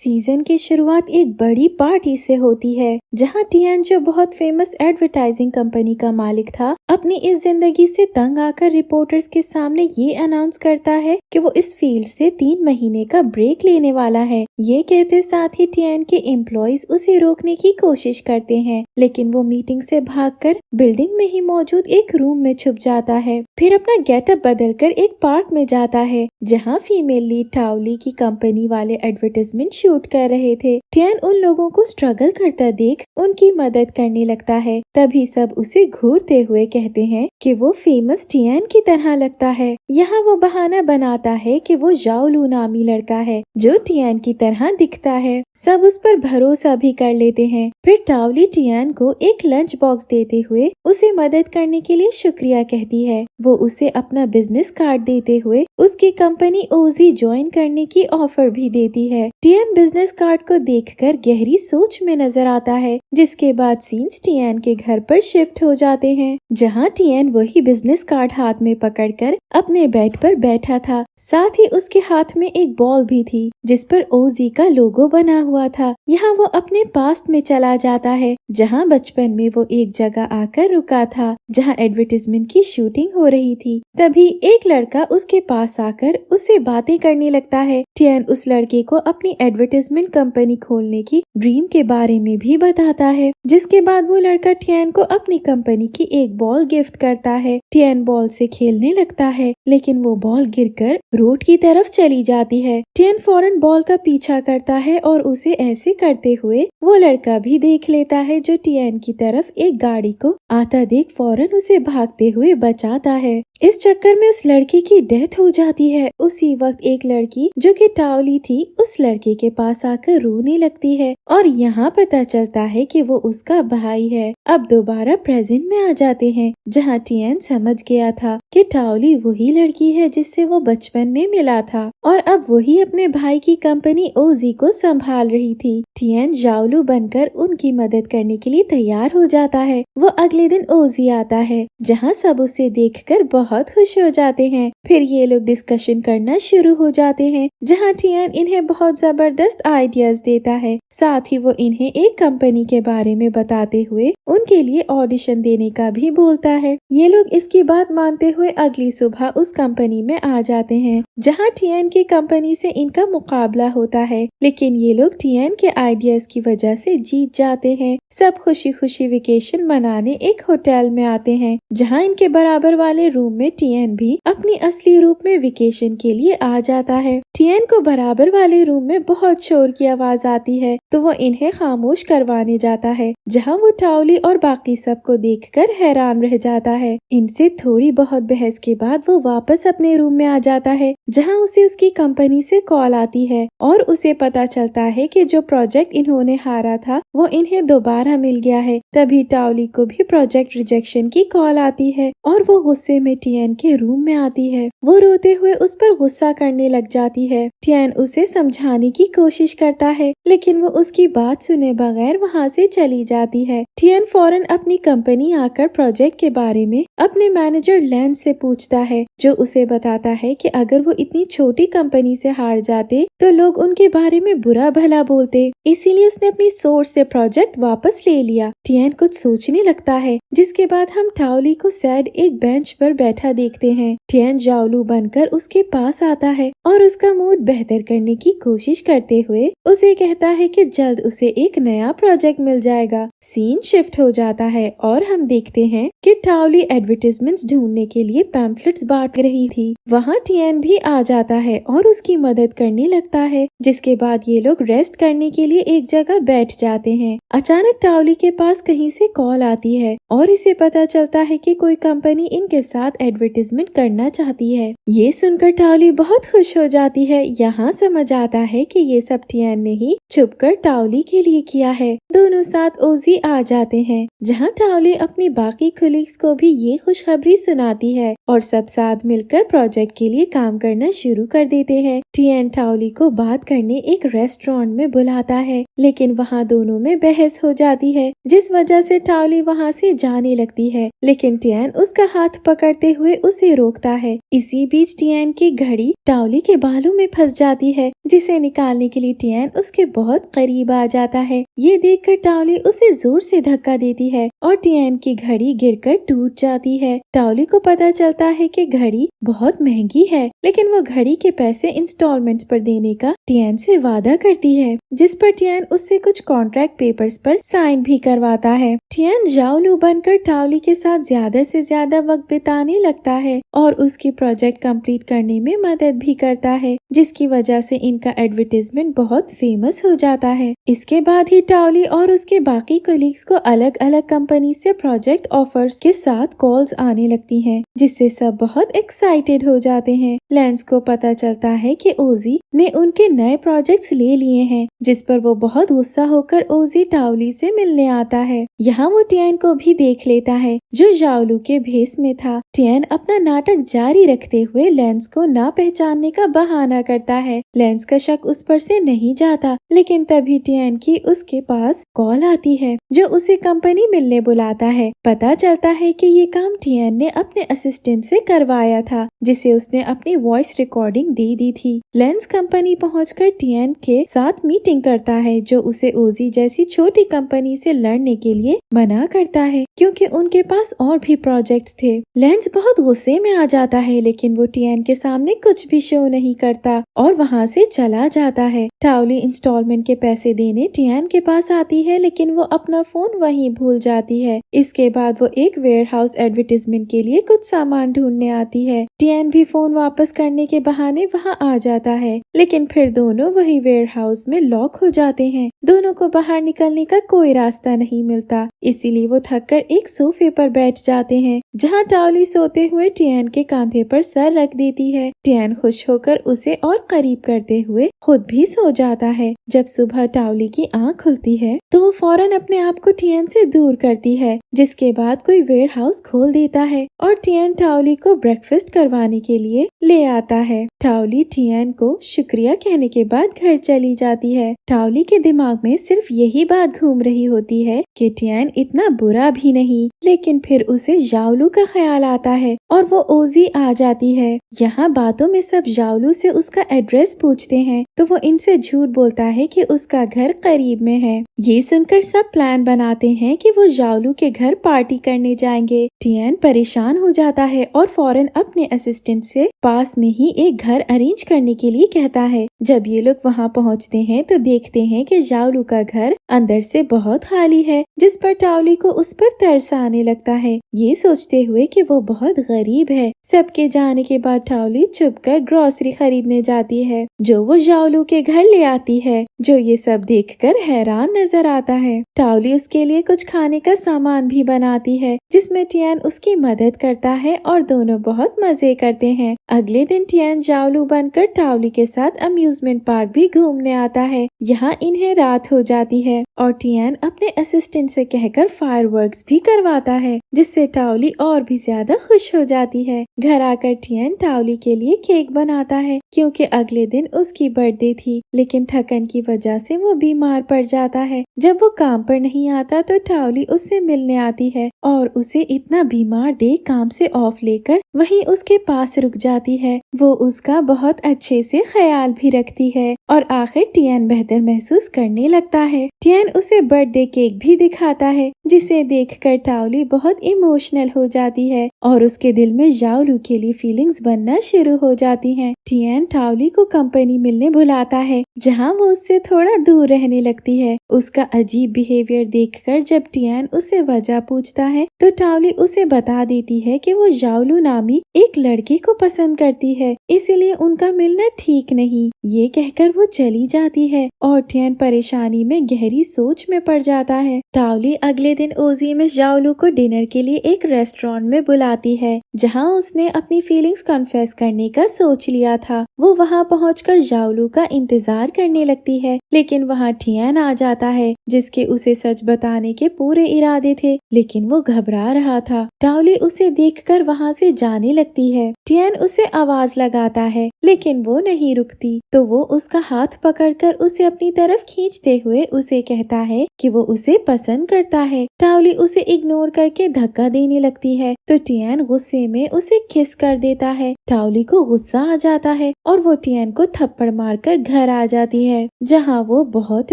Season की शुरुआत एक बड़ी पार्टी से होती है जहां टियान, जो बहुत फेमस एडवर्टाइजिंग कंपनी का मालिक था, अपनी इस जिंदगी से तंग आकर रिपोर्टर्स के सामने ये अनाउंस करता है कि वो इस फील्ड से 3 महीने का ब्रेक लेने वाला है। ये कहते साथ ही टियान के एम्प्लॉइज उसे रोकने की कोशिश करते हैं, लेकिन वो मीटिंग से भागकर बिल्डिंग में ही मौजूद एक रूम में छुप जाता है। फिर अपना गेटअप बदलकर एक पार्क में जाता है जहाँ फीमेल लीड टाओली की कंपनी वाले एडवर्टाइजमेंट शूट कर रहे थे। टियान उन लोगों को स्ट्रगल करता देख उनकी मदद करने लगता है। तभी सब उसे घूरते हुए कहते हैं कि वो फेमस टियान की तरह लगता है। यहाँ वो बहाना बनाता है कि वो जाओलू नामी लड़का है जो टियान की तरह दिखता है। सब उस पर भरोसा भी कर लेते हैं। फिर टाओली टियान को एक लंच बॉक्स देते हुए उसे मदद करने के लिए शुक्रिया कहती है। वो उसे अपना बिजनेस कार्ड देते हुए उसकी कंपनी ओजी ज्वाइन करने की ऑफर भी देती है। टियान बिजनेस कार्ड को देखकर गहरी सोच में नजर आता है, जिसके बाद सीन्स टियान के घर पर शिफ्ट हो जाते हैं, जहां टियान वही बिजनेस कार्ड हाथ में पकड़कर अपने बेड पर बैठा था। साथ ही उसके हाथ में एक बॉल भी थी जिस पर ओजी का लोगो बना हुआ था। यहाँ वो अपने पास्ट में चला जाता है, जहाँ बचपन में वो एक जगह आकर रुका था जहाँ एडवर्टाइजमेंट की शूटिंग हो रही थी। तभी एक लड़का उसके पास आकर उससे बातें करने लगता है। टियान उस लड़के को अपनी एडवर्टाइजमेंट कंपनी खोलने की ड्रीम के बारे में भी बताता है, जिसके बाद वो लड़का टियान को अपनी कंपनी की एक बॉल गिफ्ट करता है। टियान बॉल से खेलने लगता है, लेकिन वो बॉल गिरकर रोड की तरफ चली जाती है। टियान फौरन बॉल का पीछा करता है और उसे ऐसे करते हुए वो लड़का भी देख लेता है, जो टियान की तरफ एक गाड़ी को आता देख फौरन उसे भागते हुए बचाता है। इस चक्कर में उस लड़के की डेथ हो जाती है। उसी वक्त एक लड़की जो कि टाओली थी उस लड़के के पास आकर रोने लगती है और यहाँ पता चलता है कि वो उसका भाई है। अब दोबारा प्रेजेंट में आ जाते हैं, जहाँ टियान समझ गया था कि टाओली वही लड़की है जिससे वो बचपन में मिला था और अब वही अपने भाई की कंपनी ओजी को संभाल रही थी। टियान जाओलू बनकर उनकी मदद करने के लिए तैयार हो जाता है। वो अगले दिन ओजी आता है, जहाँ सब उसे देखकर बहुत खुश हो जाते हैं। फिर ये लोग डिस्कशन करना शुरू हो जाते हैं, जहाँ टियान इन्हें बहुत जबरदस्त आइडियाज देता है। साथ ही वो इन्हें एक कंपनी के बारे में बताते हुए उनके लिए ऑडिशन देने का भी बोलता है। ये लोग इसकी बात मानते हुए अगली सुबह उस कंपनी में आ जाते हैं, जहाँ टियान की कंपनी से इनका मुकाबला होता है, लेकिन ये लोग टियान के आइडियाज की वजह से जीत जाते हैं। सब खुशी खुशी वेकेशन मनाने एक होटल में आते हैं, जहाँ इनके बराबर वाले रूम में टियान भी अपनी असली रूप में वेकेशन के लिए आ जाता है। टियान को बराबर वाले रूम में बहुत शोर की आवाज आती है, तो वो इन्हें खामोश करवाने जाता है, जहाँ वो टाओली और बाकी सबको देखकर हैरान रह जाता है। इनसे थोड़ी बहुत बहस के बाद वो वापस अपने रूम में आ जाता है, जहाँ उसे उसकी कंपनी से कॉल आती है और उसे पता चलता है कि जो प्रोजेक्ट इन्होंने हारा था वो इन्हें दोबारा मिल गया है। तभी टाओली को भी प्रोजेक्ट रिजेक्शन की कॉल आती है और वो गुस्से में टियान के रूम में आती है। वो रोते हुए उस पर गुस्सा करने लग जाती है। टियान उसे समझाने की कोशिश करता है, लेकिन वो उसकी बात सुने बगैर वहाँ से चली जाती है। टियान फौरन अपनी कंपनी आकर प्रोजेक्ट के बारे में अपने मैनेजर लैंस से पूछता है, जो उसे बताता है कि अगर वो इतनी छोटी कंपनी से हार जाते तो लोग उनके बारे में बुरा भला बोलते, इसीलिए उसने अपनी सोर्स से प्रोजेक्ट वापस ले लिया। टियान कुछ सोचने लगता है, जिसके बाद हम टाओली को सैड एक बेंच पर बैठा देखते हैं। टियान जाओलू बनकर उसके पास आता है और उसका मूड बेहतर करने की कोशिश करते हुए उसे कहता है कि जल्द उसे एक नया प्रोजेक्ट मिल जाएगा। सीन शिफ्ट हो जाता है और हम देखते हैं कि टाओली एडवर्टाइजमेंट्स ढूंढने के लिए पैम्फलेट्स बांट रही थी। वहाँ टियान भी आ जाता है और उसकी मदद करने लगता है, जिसके बाद ये लोग रेस्ट करने के लिए एक जगह बैठ जाते हैं। अचानक टाओली के पास कहीं से कॉल आती है और इसे पता चलता है कि कोई कंपनी इनके साथ एडवर्टाइजमेंट करना चाहती है। ये सुनकर टाओली बहुत खुश हो जाती है। यहाँ समझ आता है कि ये सब टियान ने ही छुपकर टाओली के लिए किया है। दोनों साथ ओजी आ जाते हैं, जहाँ टाओली अपनी बाकी कोलीग्स को भी ये खुशखबरी सुनाती है और सब साथ मिलकर प्रोजेक्ट के लिए काम करना शुरू कर देते हैं। टियान टाओली को बात करने एक रेस्टोरेंट में बुलाता है, लेकिन वहाँ दोनों में बहस हो जाती है, जिस वजह से टाओली वहाँ से जाने लगती है, लेकिन टियान उसका हाथ पकड़ते हुए उसे रोकता है। इसी बीच टियान की घड़ी टाओली के बालों में फंस जाती है, जिसे निकालने के लिए टियान उसके बहुत करीब आ जाता है। ये देखकर टाओली उसे जोर से धक्का देती है और टियान की घड़ी गिरकर टूट जाती है। टाओली को पता चलता है कि घड़ी बहुत महंगी है, लेकिन वो घड़ी के पैसे इंस्टॉलमेंट्स पर देने का टियान से वादा करती है, जिस पर टियान उससे कुछ कॉन्ट्रैक्ट पेपर्स पर साइन भी करवाता है। टियान जाओलू बनकर टाओली के साथ ज्यादा से ज्यादा वक्त बिताने लगता है और उसकी प्रोजेक्ट कंप्लीट करने में मदद भी करता है, जिसकी वजह से इनका एडवर्टाइजमेंट बहुत फेमस हो जाता है। इसके बाद ही टाओली और उसके बाकी कलीग्स को अलग अलग कंपनी से प्रोजेक्ट ऑफर्स के साथ कॉल्स आने लगती हैं, जिससे सब बहुत एक्साइटेड हो जाते हैं। लेंस को पता चलता है कि ओजी ने उनके नए प्रोजेक्ट्स ले लिए हैं, जिस पर वो बहुत गुस्सा होकर ओजी टाओली से मिलने आता है। यहाँ वो टियान को भी देख लेता है, जो जाओलू के भेस में था। टियान अपना नाटक जारी रखते हुए लेंस को ना पहचानने का बहाना करता है। लेंस का शक उस पर से नहीं जाता, लेकिन तभी टियान की उसके पास कॉल आती है, जो उसे कंपनी मिलने बुलाता है। पता चलता है कि ये काम टियान ने अपने असिस्टेंट से करवाया था, जिसे उसने अपनी वॉइस रिकॉर्डिंग दे दी थी। लेंस कंपनी पहुंचकर टियान के साथ मीटिंग करता है, जो उसे ओजी जैसी छोटी कंपनी से लड़ने के लिए मना करता है, क्योंकि उनके पास और भी प्रोजेक्ट्स थे। लेंस बहुत गुस्से में आ जाता है, लेकिन वो टियान के सामने कुछ भी शो नहीं करता और वहाँ से चला जाता है। टाओली इंस्टॉलमेंट के पैसे देने टियान के पास आती है, लेकिन वो अपना फोन वहीं भूल जाती है। इसके बाद वो एक वेयरहाउस एडवर्टाइजमेंट के लिए कुछ सामान ढूंढने आती है। टियान भी फोन वापस करने के बहाने वहाँ आ जाता है, लेकिन फिर दोनों वही वेयरहाउस में लॉक हो जाते हैं। दोनों को बाहर निकलने का कोई रास्ता नहीं मिलता, इसीलिए वो थककर एक सोफे पर बैठ जाते हैं, जहाँ टाओली सोते हुए टियान के कांधे पर सर रख देती है। टियान खुश होकर उसे और करीब करते हुए खुद भी सो जाता है। जब सुबह टाओली की आँख खुलती है तो वो फौरन अपने आप को टियान से दूर करती है, जिसके बाद कोई वेयरहाउस खोल देता है और टियान टाओली को ब्रेकफास्ट करवाने के लिए ले आता है। टाओली टियान को शुक्रिया कहने के बाद घर चली जाती है। टाओली के दिमाग में सिर्फ यही बात घूम रही होती है कि टियान इतना बुरा भी नहीं, लेकिन फिर उसे जाओलू का ख्याल आता है और वो ओजी आ जाती है। यहाँ बातों में सब जाओलू से उसका एड्रेस पूछते हैं, तो वो इनसे झूठ बोलता है कि उसका घर करीब में है। ये सुनकर सब प्लान बनाते हैं कि वो जाओलू के घर पार्टी करने जाएंगे। टियान परेशान हो जाता है और फौरन अपने असिस्टेंट से पास में ही एक घर अरेंज करने के लिए कहता है। जब ये लोग वहाँ पहुँचते हैं तो देखते हैं कि जाओलू का घर अंदर से बहुत खाली है, जिस पर टाओली को उस पर तरस आने लगता है, ये सोचते हुए कि वो बहुत गरीब है। सबके जाने के बाद टाओली चुपकर ग्रोसरी खरीदने जाती है, जो वो जाओलू के घर ले आती है, जो ये सब देखकर हैरान नजर आता है। टाओली उसके लिए कुछ खाने का सामान भी बनाती है, जिसमें टियान उसकी मदद करता है और दोनों बहुत मजे करते हैं। अगले दिन टियान जाओलू बनकर टाओली के साथ अम्यूजमेंट पार्क भी घूमने आता है। यहाँ इन्हें रात हो जाती है और टियान अपने असिस्टेंट से कहकर फायरवर्क्स भी करवाता है, जिससे टाओली और भी ज्यादा खुश हो जाती है। घर आकर टियान टाओली के लिए केक बनाता है, क्योंकि अगले दिन उसकी बर्थडे थी, लेकिन थकन की वजह से वो बीमार पड़ जाता है। जब वो काम पर नहीं आता तो टाओली उससे मिलने आती है और उसे इतना बीमार देख काम से ऑफ लेकर वहीं उसके पास रुक जाती है। वो उसका बहुत अच्छे से ख्याल भी रखती है और आखिर टियान बेहतर महसूस करने लगता है। टियान उसे बर्थडे केक भी दिखाता है, जिसे देखकर टाओली बहुत इमोशनल हो जाती है और उसके दिल में जाओलू के लिए फीलिंग्स बनना शुरू हो जाती हैं। टियान टाओली को कंपनी मिलने बुलाता है, जहां वो उससे थोड़ा दूर रहने लगती है। उसका अजीब बिहेवियर देखकर जब टियान उससे वजह पूछता है तो टाओली उसे बता देती है कि वो जाओलू नामी एक लड़के को पसंद करती है, इसीलिए उनका मिलना ठीक नहीं। ये कहकर वो चली जाती है और टियान परेशानी में गहरी सोच में पड़ जाता है। टाओली अगले दिन ओजी में जाओलू को डिनर के लिए एक रेस्टोरेंट में बुलाती है, जहां उसने अपनी फीलिंग्स कन्फेस करने का सोच लिया था। वो वहां पहुंचकर जाओलू का इंतजार करने लगती है, लेकिन वहां टियान आ जाता है, जिसके उसे सच बताने के पूरे इरादे थे, लेकिन वो घबरा रहा था। टाओली उसे देखकर वहां से जाने लगती है। टियान उसे आवाज लगाता है, लेकिन वो नहीं रुकती, तो वो उसका हाथ पकड़कर उसे अपनी तरफ खींचते हुए उसे कहता है कि वो उसे पसंद करता है। टाओली उसे इग्नोर करके धक्का देने लगती है, तो टियान गुस्से में उसे किस कर देता है। टाओली को गुस्सा आ जाता है और वो टियान को थप्पड़ मारकर घर आ जाती है, जहाँ वो बहुत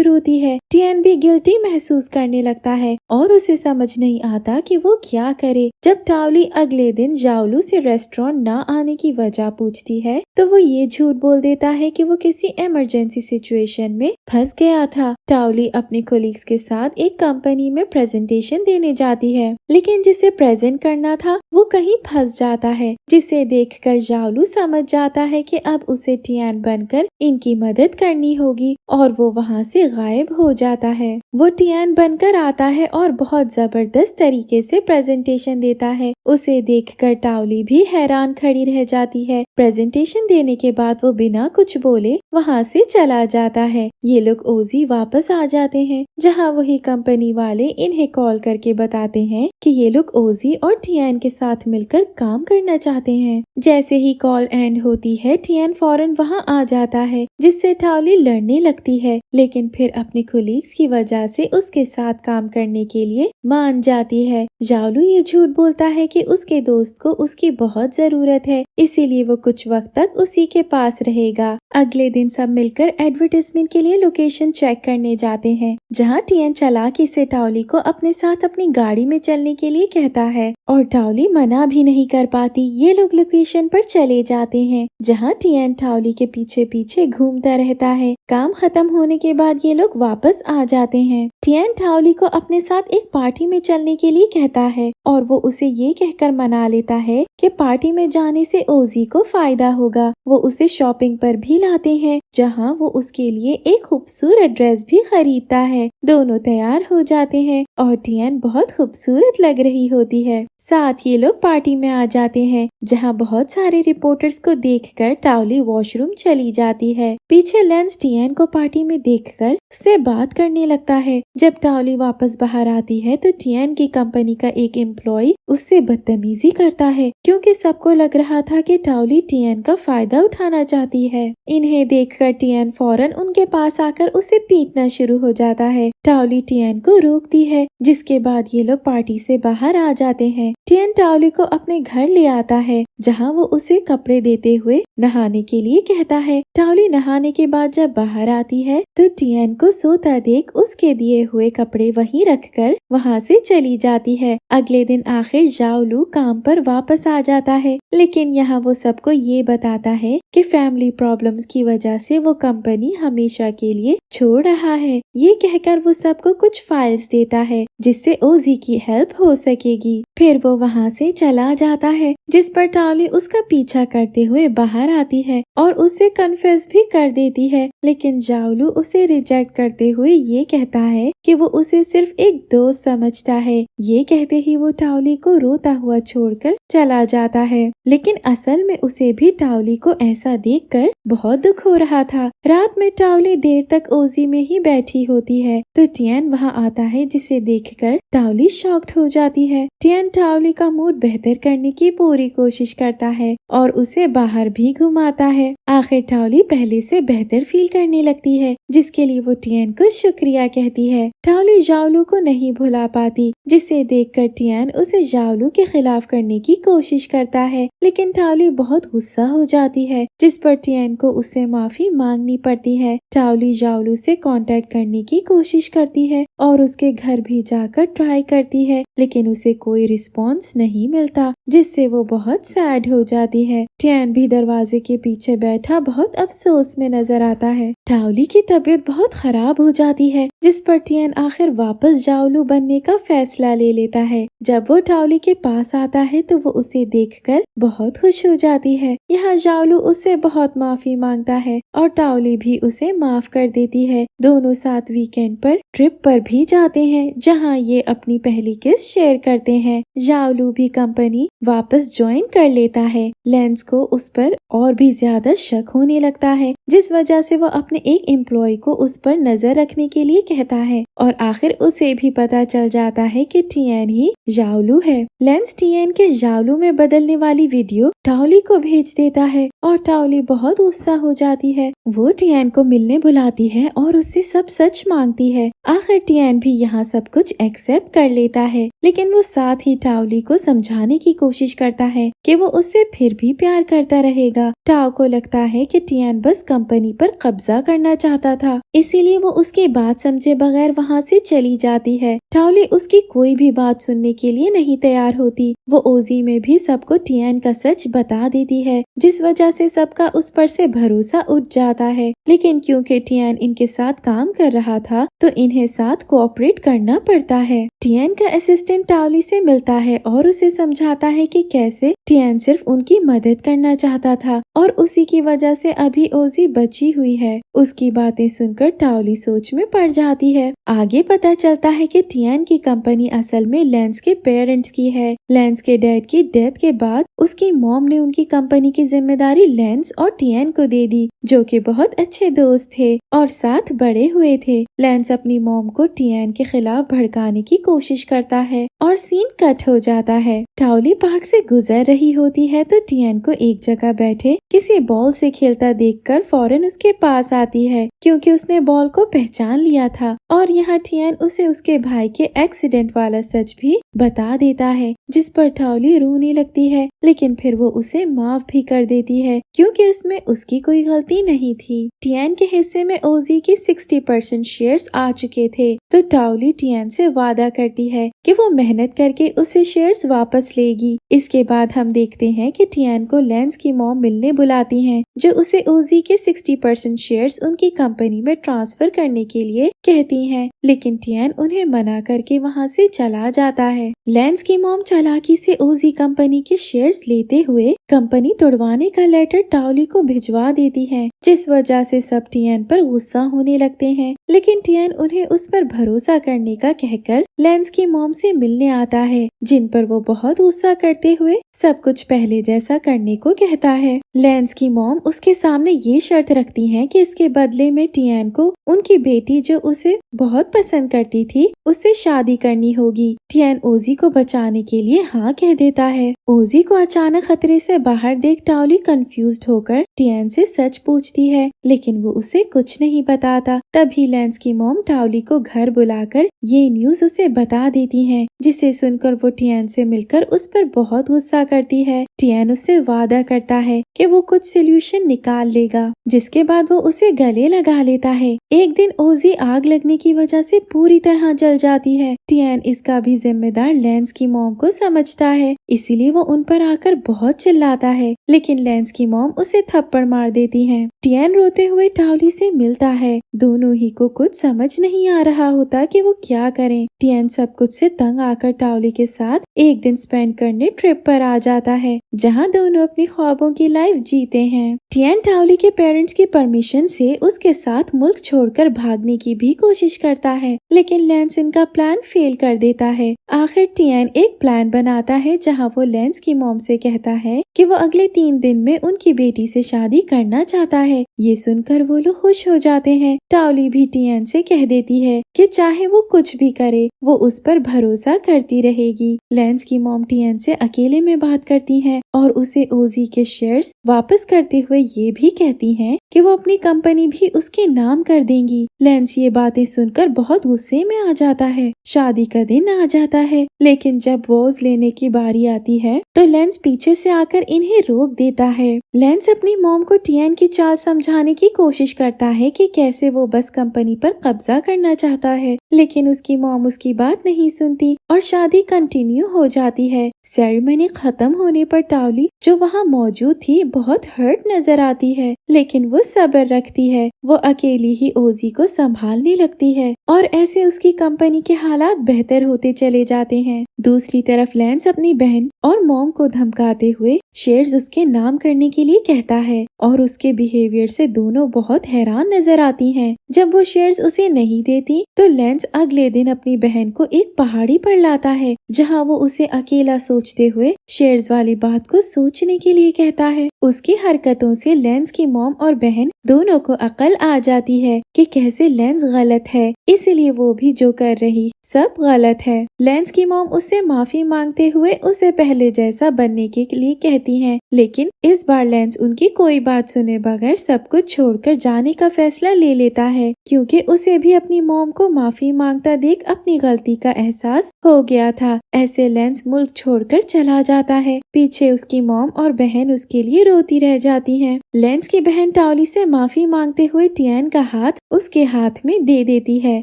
रोती है। टियान भी गिल्टी महसूस करने लगता है और उसे समझ नहीं आता कि वो क्या करे। जब टाओली अगले दिन जाओलू से रेस्टोरेंट ना आने की वजह पूछती है तो वो ये झूठ बोल देता है कि वो किसी इमरजेंसी सिचुएशन में फंस गया था। टाओली अपने कोलीग्स के साथ एक कंपनी में प्रेजेंटेशन देने जाती है, लेकिन जिसे प्रेजेंट करना था वो कहीं फंस जाता है, जिसे देखकर जाओलू समझ जाता है कि अब उसे टियान बनकर इनकी मदद करनी होगी और वो वहाँ से गायब हो जाता है। वो टियान बनकर आता है और बहुत जबरदस्त तरीके से प्रेजेंटेशन देता है। उसे देखकर टाओली भी हैरान खड़ी रह जाती है। प्रेजेंटेशन देने के बाद वो बिना कुछ बोले वहाँ से चला जाता है। ये लोग ओजी वापस आ जाते हैं, जहाँ वही कंपनी वाले इन्हें कॉल करके बताते हैं कि ये लोग ओजी और टियान के साथ मिलकर काम करना चाहते हैं। जैसे ही कॉल एंड होती है टियान फौरन वहाँ आ जाता है, जिससे टाओली लड़ने लगती है, लेकिन फिर अपने कोलीग्स की वजह से उसके साथ काम करने के लिए मान जाती है। जाओलू ये झूठ बोलता है कि उसके दोस्त को उसकी बहुत जरूरत है, इसीलिए वो कुछ वक्त तक उसी के पास रहेगा। अगले दिन सब मिलकर एडवर्टाइजमेंट के लिए लोकेशन चेक करने जाते हैं, जहाँ टियान चालाकी से टाओली को अपने साथ अपनी गाड़ी में चलने के लिए कहता है और टाओली मना भी नहीं कर पाती। ये लोग लोकेशन पर चले जाते हैं, जहाँ टियान टाओली के पीछे पीछे घूमता रहता है। काम खत्म होने के बाद ये लोग वापस आ जाते हैं। टियान टाओली को अपने साथ एक पार्टी में चलने के लिए कहता है और वो उसे ये कहकर मना लेता है कि पार्टी में जाने से ओजी को फायदा होगा। वो उसे शॉपिंग पर भी लाते हैं, जहाँ वो उसके लिए एक खूबसूरत ड्रेस भी खरीदता है। दोनों तैयार हो जाते हैं और टियान बहुत खूबसूरत लग रही होती है। साथ ये लोग पार्टी में आ जाते हैं, जहाँ बहुत सारे रिपोर्टर्स को देखकर टाओली वॉशरूम चली जाती है। पीछे लेंस टियान को पार्टी में देखकर उससे बात करने लगता है। जब टाओली वापस बाहर आती है तो टियान की कंपनी का एक एम्प्लॉय उससे बदतमीजी करता है, क्योंकि सबको लग रहा था कि टाओली टियान का फायदा उठाना चाहती है। इन्हें देखकर टियान फौरन उनके पास आकर उसे पीटना शुरू हो जाता है। टाओली टियान को रोकती है, जिसके बाद ये लोग पार्टी से बाहर आ जाते हैं। टियान टाओली को अपने घर ले आता है, जहाँ वो उसे कपड़े देते हुए नहाने के लिए कहता है। टाओली नहाने के बाद जब बाहर आती है तो टियान को सोता देख उसके दिए हुए कपड़े वहीं रखकर वहाँ से चली जाती है। अगले दिन आखिर जाओलू काम पर वापस आ जाता है, लेकिन यहाँ वो सबको ये बताता है कि फैमिली प्रॉब्लम्स की वजह से वो कंपनी हमेशा के लिए छोड़ रहा है। ये कहकर वो सबको कुछ फाइल्स देता है, जिससे ओजी की हेल्प हो सकेगी। फिर वो वहाँ से चला जाता है, जिस पर टाओली उसका पीछा करते हुए बाहर आती है और उसे कन्फेस भी कर देती है, लेकिन जाओलू उसे रिजेक्ट करते हुए ये कहता है कि वो उसे सिर्फ एक दोस्त समझता है। ये कहते ही वो टाओली को रोता हुआ छोड़कर चला जाता है, लेकिन असल में उसे भी टाओली को ऐसा देखकर बहुत दुख हो रहा था। रात में टाओली देर तक ओजी में ही बैठी होती है तो टियान वहाँ आता है, जिसे देखकर टाओली शॉक्ड हो जाती है। टियान टाओली का मूड बेहतर करने की पूरी कोशिश करता है और उसे बाहर भी घुमाता है। आखिर टाओली पहले से बेहतर फील करने लगती है, जिसके लिए वो टियान को शुक्रिया कहती है। टाओली जाओलू को नहीं भुला पाती, जिसे देखकर टियान उसे जाओलू के खिलाफ करने की कोशिश करता है, लेकिन टाओली बहुत गुस्सा हो जाती है, जिस पर टियान को उससे माफी मांगनी पड़ती है। टाओली जाओलू से कांटेक्ट करने की कोशिश करती है और उसके घर भी जाकर ट्राई करती है, लेकिन उसे कोई रिस्पॉन्स नहीं मिलता, जिससे वो बहुत सैड हो जाती है। टियान भी दरवाजे के पीछे बैठा बहुत अफसोस में नजर आता है। टाओली की तबीयत बहुत खराब हो जाती है, जिस पर टियान आखिर वापस जाओलू बनने का फैसला ले लेता है। जब वो टाओली के पास आता है तो वो उसे देखकर बहुत खुश हो जाती है। यहाँ जाओलू उससे बहुत माफी मांगता है और टाओली भी उसे माफ कर देती है। दोनों साथ वीकेंड पर ट्रिप पर भी जाते हैं, जहाँ ये अपनी पहली किस शेयर करते हैं। जाओलू भी कंपनी वापस ज्वाइन कर लेता है। लेंस को उस पर और भी ज्यादा शक होने लगता है, जिस वजह से वो अपने एक एम्प्लॉय को उस पर नजर रखने के लिए कहता है और आखिर उसे भी पता चल जाता है कि टियान ही ژاولو ہے۔ لینس ٹین کے ژاولو میں بدلنے والی ویڈیو ٹاولی کو بھیج دیتا ہے اور ٹاولی بہت غصہ ہو جاتی ہے۔ وہ ٹین کو ملنے بلاتی ہے اور اس سے سب سچ مانگتی ہے۔ آخر ٹین بھی یہاں سب کچھ ایکسپٹ کر لیتا ہے، لیکن وہ ساتھ ہی ٹاولی کو سمجھانے کی کوشش کرتا ہے کہ وہ اس سے پھر بھی پیار کرتا رہے گا۔ ٹاو کو لگتا ہے کہ ٹین بس کمپنی پر قبضہ کرنا چاہتا تھا، اسی لیے وہ اس کی بات سمجھے بغیر وہاں سے چلی جاتی ہے۔ ٹاولی اس کی کوئی بھی بات سننے کے لیے نہیں تیار ہوتی۔ وہ اوزی میں بھی سب کو ٹین کا سچ بتا دیتی ہے، جس وجہ سے سب کا اس پر سے بھروسہ اٹھ جاتا ہے۔ لیکن کیونکہ ٹین ان کے ساتھ کام کر رہا تھا تو انہیں ساتھ کوآپریٹ کرنا پڑتا ہے۔ ٹین کا اسسٹنٹ ٹاولی سے ملتا ہے اور اسے سمجھاتا ہے کہ کیسے ٹین صرف ان کی مدد کرنا چاہتا تھا اور اسی کی وجہ سے ابھی اوزی بچی ہوئی ہے۔ اس کی باتیں سن کر ٹاولی سوچ میں پڑ جاتی ہے۔ آگے پتا چلتا ہے کہ ٹین کی کمپنی اصل میں لینس کے پیرنٹس کی ہے۔ لینس کے ڈیڈ کی ڈیتھ کے بعد اس کی موم نے ان کی کمپنی کی ذمہ داری لینس اور ٹین کو دے دی، جو کہ بہت اچھے دوست تھے اور ساتھ بڑے ہوئے تھے۔ لینس اپنی موم کو ٹین کے خلاف بھڑکانے کی کوشش کرتا ہے اور سین کٹ ہو جاتا ہے۔ ٹاولی پارک سے گزر رہی ہوتی ہے تو ٹین کو ایک جگہ بیٹھے کسی بال سے کھیلتا دیکھ کر فوراً اس کے پاس آتی ہے، کیونکہ اس نے بال کو پہچان لیا تھا اور یہاں ٹین اسے اس کے بھائی کے ایکسیڈنٹ والا سچ بھی بتا دیتا ہے، جس پر ٹاولی رونے لگتی ہے، لیکن پھر وہ اسے معاف بھی کر دیتی ہے کیونکہ اس میں اس کی کوئی غلطی نہیں تھی۔ ٹین کے حصے میں اوزی کی 60% شیئرز آ چکے تھے تو ٹاولی ٹین سے وعدہ کرتی ہے کہ وہ محنت کر کے اسے شیئرز واپس لے گی۔ اس کے بعد ہم دیکھتے ہیں کہ ٹین کو لینس کی موم ملنے بلاتی ہیں، جو اسے اوزی کے 60% شیئرز ان کی کمپنی میں ٹرانسفر کرنے کے لیے کہتی ہیں، لیکن ٹین انہیں منع کر کے وہاں سے چلا جاتا ہے۔ لینس کی موم چالاکی سے اوزی کمپنی کے شیئرز لیتے ہوئے کمپنی توڑوانے کا لیٹر ٹاولی کو بھجوا دیتی ہے، جس وجہ سے سب ٹین پر غصہ ہونے لگتے ہیں، لیکن ٹین انہیں اس پر بھروسہ کرنے کا کہہ کر لینس کی موم سے ملنے آتا ہے، جن پر وہ بہت غصہ کرتے ہوئے سب کچھ پہلے جیسا کرنے کو کہتا ہے۔ لینس کی موم اس کے سامنے یہ شرط رکھتی ہیں کہ اس کے بدلے میں ٹین کو ان کی بیٹی جو اسے بہت پسند کرتی تھی اس سے شادی کرنی ہوگی۔ ٹین اوزی کو بچانے کے لیے ہاں کہہ دیتا ہے۔ اوزی کو اچانک خطرے سے باہر دیکھ ٹاولی کنفیوزڈ ہو کر ٹین سے سچ پوچھتی ہے، لیکن وہ اسے کچھ نہیں بتاتا۔ تبھی لینس کی موم ٹاولی کو گھر بلا کر یہ نیوز اسے بتا دیتی ہیں، جسے سن کر وہ ٹین سے مل کر اس پر بہت غصہ کرتی ہے۔ ٹین اس سے وعدہ کرتا ہے کہ وہ کچھ سولوشن نکال لے گا، جس کے بعد وہ اسے گلے لگا لیتا ہے۔ ایک دن اوزی آگ لگنے کی وجہ سے پوری طرح جل جاتی ہے۔ ٹین اس کا بھی ذمہ دار لینس کی موم کو سمجھتا ہے، اسی لیے وہ ان پر آ کر بہت چلاتا ہے، لیکن لینس کی موم اسے تھپڑ مار دیتی ہے۔ ٹین روتے ہوئے ٹاولی سے ملتا ہے، دونوں ہی کو کچھ سمجھ نہیں آ رہا ہوتا کہ وہ کیا کریں۔ ٹین سب کچھ سے تنگ آ کر ٹاولی کے ساتھ ایک دن سپینڈ کرنے ٹرپ پر آ جاتا ہے، جہاں دونوں اپنی خوابوں کی لائف جیتے ہیں۔ ٹین ٹاولی کے پیرنٹس کی پرمیشن سے اس کے ساتھ ملک چھوڑ کر بھاگنے کی بھی کوشش کرتا ہے، لیکن لینس ان کا پلان فیل کر دیتا ہے۔ آخر ٹین ایک پلان بناتا ہے جہاں وہ لینس کی موم سے کہتا ہے کہ وہ اگلے 3 دن میں ان کی بیٹی سے شادی کرنا چاہتا ہے۔ یہ سن کر وہ لوگ خوش ہو جاتے ہیں۔ ٹاولی بھی ٹین سے کہہ دیتی ہے کہ چاہے وہ کچھ بھی کرے وہ اس پر بھروسہ کرتی رہے گی۔ لینس کی موم ٹین سے اکیلے میں بات کرتی ہے اور اسے اوزی کے شیئرز واپس کرتے ہوئے یہ بھی کہتی ہیں کہ وہ اپنی کمپنی بھی اس کے نام کر دیں گی۔ لینس یہ باتیں سن کر بہت غصے میں آ جاتا ہے۔ شادی کا دن آ جاتا ہے، لیکن جب ووز لینے کی باری آتی ہے تو لینس پیچھے سے آ کر انہیں روک دیتا ہے۔ لینس اپنی موم کو ٹین کی چال سمجھانے کی کوشش کرتا ہے کہ کیسے وہ بس کمپنی پر قبضہ کرنا چاہتا ہے، لیکن اس کی موم اس کی بات نہیں سنتی اور شادی کنٹینیو ہو جاتی ہے۔ سیریمنی ختم ہونے پر ٹاولی جو وہاں موجود تھی بہت ہرٹ نظر آتی ہے، لیکن وہ صبر رکھتی ہے۔ وہ اکیلی ہی اوزی کو سنبھالنے لگتی ہے اور ایسے اس کی کمپنی کے حالات بہتر ہوتے چلے جاتے ہیں۔ دوسری طرف لینس اپنی بہن اور موم کو دھمکاتے ہوئے شیئرز اس کے نام کرنے کے لیے کہتا ہے اور اس کے بیہیویئر سے دونوں بہت حیران نظر آتی ہیں۔ جب وہ شیئرز اسے نہیں دیتی تو لینس اگلے دن اپنی بہن کو ایک پہاڑی پر لاتا ہے، جہاں وہ اسے اکیلا سوچتے ہوئے شیئرز والی بات کو سوچنے کے لیے کہتا ہے۔ اس کی حرکتوں سے لینس کی موم اور بہن दोनों को अकल आ जाती है कि कैसे लेंस गलत है, इसलिए वो भी जो कर रही सब गलत है। लेंस की मॉम उससे माफी मांगते हुए उसे पहले जैसा बनने के लिए कहती हैं, लेकिन इस बार लेंस उनकी कोई बात सुने बगैर सब कुछ छोड़कर जाने का फैसला ले लेता है, क्योंकि उसे भी अपनी मॉम को माफी मांगता देख अपनी गलती का एहसास हो गया था। ऐसे लेंस मुल्क छोड़कर चला जाता है। पीछे उसकी मॉम और बहन उसके लिए रोती रह जाती हैं। लेंस की बहन टाओली से माफी मांगते हुए टियान का हाथ उसके हाथ में दे देती है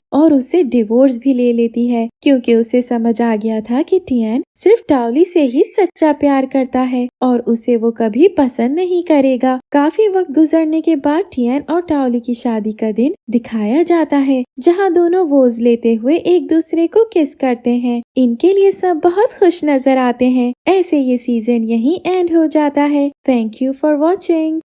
और उससे डिवोर्स भी ले लेती है, क्योंकि उसे समझ आ गया था कि टियान सिर्फ टाओली से ही सच्चा प्यार करता है और उसे वो कभी पसंद नहीं करेगा। काफी वक्त गुजरने के बाद टियान और टाओली की शादी का दिन दिखाया जाता है, जहां दोनों वोज लेते हुए एक दूसरे को किस करते हैं। इनके लिए सब बहुत खुश नजर आते हैं। ऐसे ये सीजन यहीं एंड हो जाता है। Thank you for watching.